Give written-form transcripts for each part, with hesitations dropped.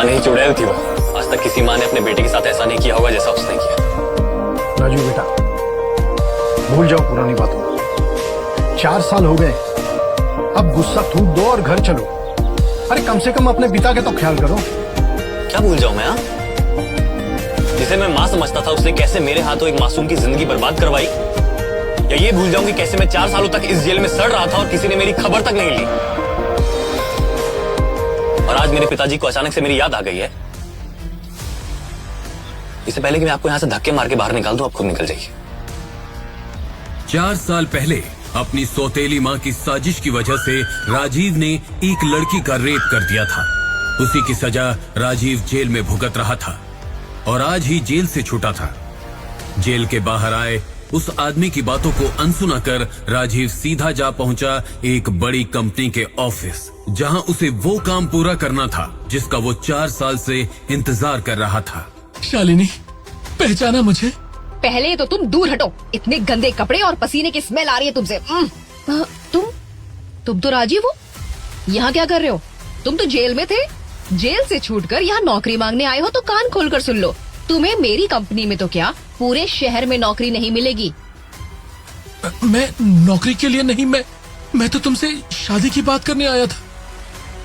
माँ नहीं चुड़ैल थी वो। आज तक किसी माँ ने अपने बेटे के साथ ऐसा नहीं किया होगा जैसा उसने किया। राजू बेटा, भूल जाओ पुरानी बातों। 4 साल हो गए, अब गुस्सा थूक दो और घर चलो। अरे कम से कम अपने पिता के तो ख्याल करो। क्या भूल जाऊं मैं? जिसे मैं माँ समझता था उसने कैसे मेरे हाथों एक मासूम की जिंदगी बर्बाद करवाई? या ये भूल जाऊं कि कैसे मैं 4 सालों तक इस जेल में सड़ रहा था और किसी ने मेरी खबर तक नहीं ली? और आज मेरे पिताजी को अचानक से मेरी याद आ गई है। इससे पहले कि मैं आपको यहां से धक्के मार के बाहर निकाल दूं, आप खुद निकल जाइए। 4 साल पहले अपनी सौतेली मां की साजिश की वजह से राजीव ने एक लड़की का रेप कर दिया था। उसी की सजा राजीव जेल में भुगत रहा था और आज ही जेल से छूटा था। जेल के बाहर आए उस आदमी की बातों को अनसुना कर राजीव सीधा जा पहुंचा एक बड़ी कंपनी के ऑफिस, जहां उसे वो काम पूरा करना था जिसका वो 4 साल से इंतजार कर रहा था। शालिनी, पहचाना मुझे? पहले तो तुम दूर हटो, इतने गंदे कपड़े और पसीने की स्मेल आ रही है तुमसे। तुम तो राजीव हो? यहाँ क्या कर रहे हो? तुम तो जेल में थे। जेल से छूटकर यहाँ नौकरी मांगने आए हो तो कान खोलकर सुन लो, तुम्हें मेरी कंपनी में तो क्या पूरे शहर में नौकरी नहीं मिलेगी। मैं नौकरी के लिए नहीं, मैं तो तुमसे शादी की बात करने आया था।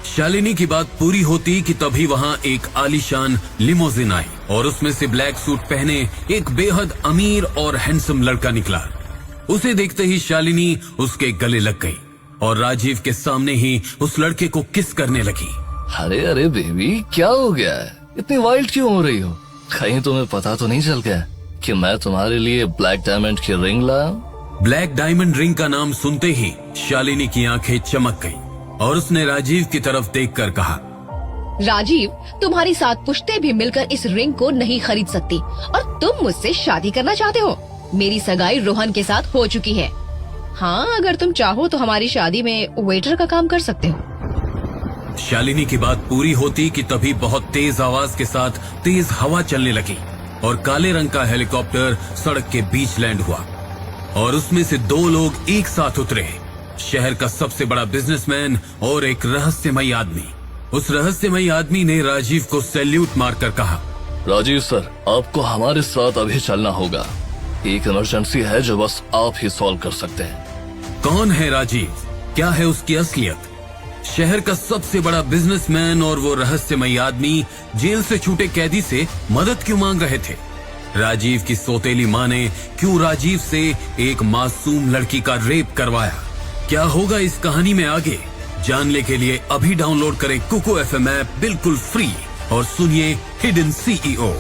शालिनी की बात पूरी होती कि तभी वहां एक आलीशान लिमोजिन आई और उसमें से ब्लैक सूट पहने एक बेहद अमीर और हैंडसम लड़का निकला। उसे देखते ही शालिनी उसके गले लग गई और राजीव के सामने ही उस लड़के को किस करने लगी। अरे अरे बेबी, क्या हो गया है? इतनी वाइल्ड क्यों हो रही हो? कहीं तुम्हें पता तो नहीं चल गया कि मैं तुम्हारे लिए ब्लैक डायमंड की रिंग लाया? ब्लैक डायमंड रिंग का नाम सुनते ही शालिनी की आंखें चमक गई और उसने राजीव की तरफ देखकर कहा, राजीव, तुम्हारी 7 पुश्तें भी मिलकर इस रिंग को नहीं खरीद सकती और तुम मुझसे शादी करना चाहते हो। मेरी सगाई रोहन के साथ हो चुकी है। हाँ, अगर तुम चाहो तो हमारी शादी में वेटर का काम कर सकते हो। शालिनी की बात पूरी होती कि तभी बहुत तेज आवाज के साथ तेज हवा चलने लगी और काले रंग का हेलीकॉप्टर सड़क के बीच लैंड हुआ और उसमें से 2 लोग एक साथ उतरे। शहर का सबसे बड़ा बिजनेसमैन और एक रहस्यमयी आदमी। उस रहस्यमयी आदमी ने राजीव को सैल्यूट मारकर कहा, राजीव सर, आपको हमारे साथ अभी चलना होगा। एक इमरजेंसी है जो बस आप ही सॉल्व कर सकते हैं। कौन है राजीव? क्या है उसकी असलियत? शहर का सबसे बड़ा बिजनेसमैन और वो रहस्यमयी आदमी जेल से छूटे कैदी से मदद क्यों मांग रहे थे? राजीव की सौतेली मां ने क्यों राजीव से एक मासूम लड़की का रेप करवाया? क्या होगा इस कहानी में आगे? जानने के लिए अभी डाउनलोड करें कुको FM ऐप बिल्कुल फ्री और सुनिए हिडन CEO।